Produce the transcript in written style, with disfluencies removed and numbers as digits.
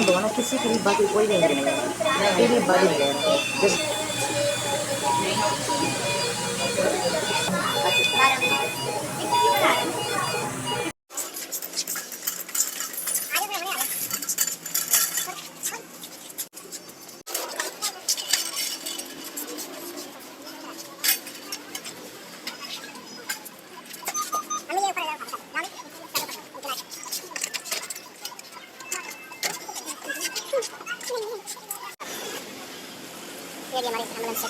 होगा ना, किसी की भी बात कोई भी नहीं करेगा, कोई भी बात नहीं करेगा। जैसे ये हमारे एम्बुलेंस से